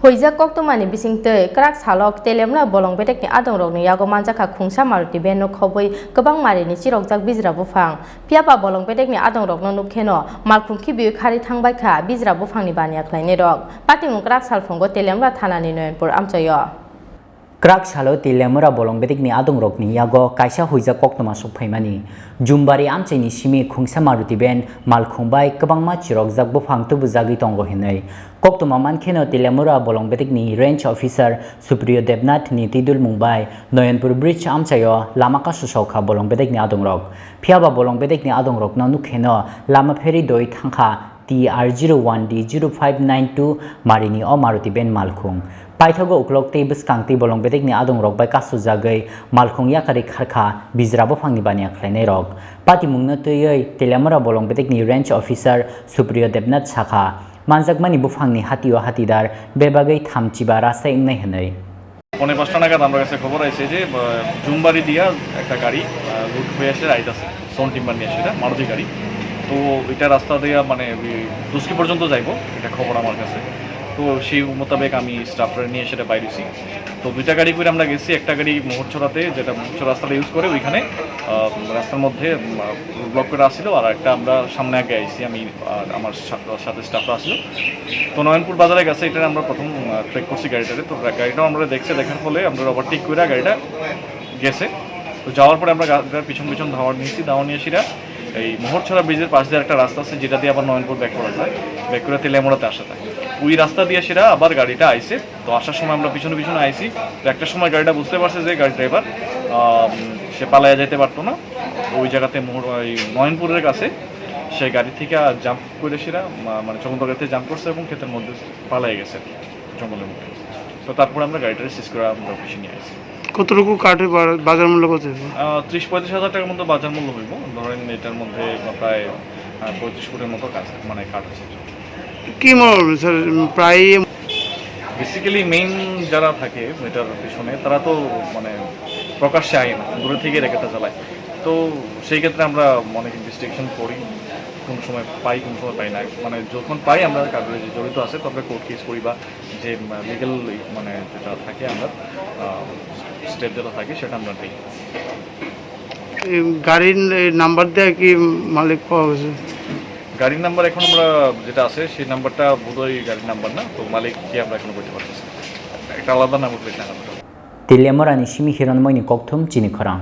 Hojak koktomani bisingtei krak salok telemna bolong betekni adong rokni yago manjakha Khongsa Maruti benno khoboi gobang marini Chirokjak Bijra Buphang piaba bolong betekni adong rokno nukheno Malkhung khibiu khari thangbaikha Bijra Buphangni baniya khlainai rok patimung krak salphongo telemra thanani Noyanpur amchayo Krak salo tilemura bolong betikni adong rokni yago kaisa hojak koktoma sokphaimani Jumbari amchaini simi Khongsa Maruti ben Malkhung bai kwbangma Chirokjak Buphang tubujagui tongo hinai koktoma mankheno tilemura bolong betikni range officer Supriyo Debnath ni tidul mumbai Noyanpur bridge amchayo lama ka susokha bolong betikni adong rok phiaba bolong betikni adong rok no nukheno lama pheri doi thangkha TR01D0592 marini o Maruti ben Malkhung Paithago uklok tei bwskangti bolong betekni adong rok bai kasu jagai Malkhung yakari kharkha Bijra Buphangni baniya khlainai rok patimungno tei telemura bolong betekni range officer Supriyo Debnath sakha manjakmani Buphangni hatio hatidar bebagai thamchiba rasta imnai hinai পৌনে ৫টা নাগাদ আমার কাছে খবর আছে যে জুমবাড়ি দিয়া একটা গাড়ি লুট হয়ে এসে আইতাছে সোন টিম্বার নিয়ে সেটা মারুতি গাড়ি তো এটা রাস্তা দিয়া মানে দুস্কি পর্যন্ত যাইব এটা খবর আমার কাছে তো সেই মোতাবেক আমি স্টাফরা নিয়ে সেটা বাইরেছি তো দুইটা গাড়ি করে আমরা গেছি একটা গাড়ি মোহরছড়াতে যেটা মোহরছড়া রাস্তাটা ইউজ করে ওইখানে রাস্তার মধ্যে ব্লক করে আসছিল আর একটা আমরা সামনে আগে আইছি আমি আর আমার সাথে স্টাফরা আসছিল তো নয়নপুর বাজারে গেছে এটা আমরা প্রথম ট্রেক করছি গাড়িটাতে তো গাড়িটাও আমরা দেখার ফলে আমরা ওভারটেক করে গাড়িটা গেছে তো যাওয়ার পরে আমরা পিছন পিছন ধাওয়া নিয়েছি ধাওয়া নিয়ে সেটা এই মোহরছড়া ব্রিজের পাশ দিয়ে একটা রাস্তা আছে যেটা দিয়ে আবার নয়নপুর ব্যাক করা যায় ব্যাক করে তেলেমোড়াতে আসা যায় ওই রাস্তা দিয়ে সেটা আবার গাড়িটা আইছে তো আসার সময় আমরা পিছনে পিছনে আইছি তো একটা সময় গাড়িটা বুঝতে পারছে যে গাড়ি ড্রাইভার সে পালাইয়া যেতে পারতো না ওই জায়গাতে নয়নপুরের কাছে সেই গাড়ি থেকে জাম্প করে সেরা মানে চমৎকার গাড়িতে জাম্প করছে এবং ক্ষেতের মধ্যে পালাই গেছে জঙ্গলের মধ্যে তো তারপরে আমরা গাড়িটা রিসিভ করে আমরা অফিসে নিয়ে আসি কতটুকু কাঠের বাজার মূল্য কত ৩০-৩৫ হাজার টাকার মতো বাজার মূল্য হইব ধরেন এটার মধ্যে প্রায় ৩৫ ফুটের মতো কাজ মানে কাঠ আছে কি মনে হবে স্যার প্রায় বেসিক্যালি মেইন যারা থাকে এটার পিছনে তারা তো মানে প্রকাশ্যে আয় না দূরে থেকে রেখাটা চালায় তো সেই ক্ষেত্রে আমরা অনেক ইনভেস্টিগেশন করি কোন সময় পাই কোন সময় পাই না মানে যখন পাই আমরা কাগজে যে জড়িত আছে তবে কোর্ট কেস করি বা যে লিগেল মানে যেটা থাকে আমরা স্টেপ যেটা থাকে সেটা আমরা দিই গাড়ির নাম্বার দেয় কি মালিক পাওয়া গেছে গাড়ির নাম্বার এখন আমরা যেটা আছে সেই নাম্বারটা বোধহয় গাড়ির নাম্বার না তো মালিক কি আমরা এখনো বলতে পারতেছি একটা আলাদা নাম্বার প্লেট না Telemura ni simi hiranmoini kokthum Chini Khorang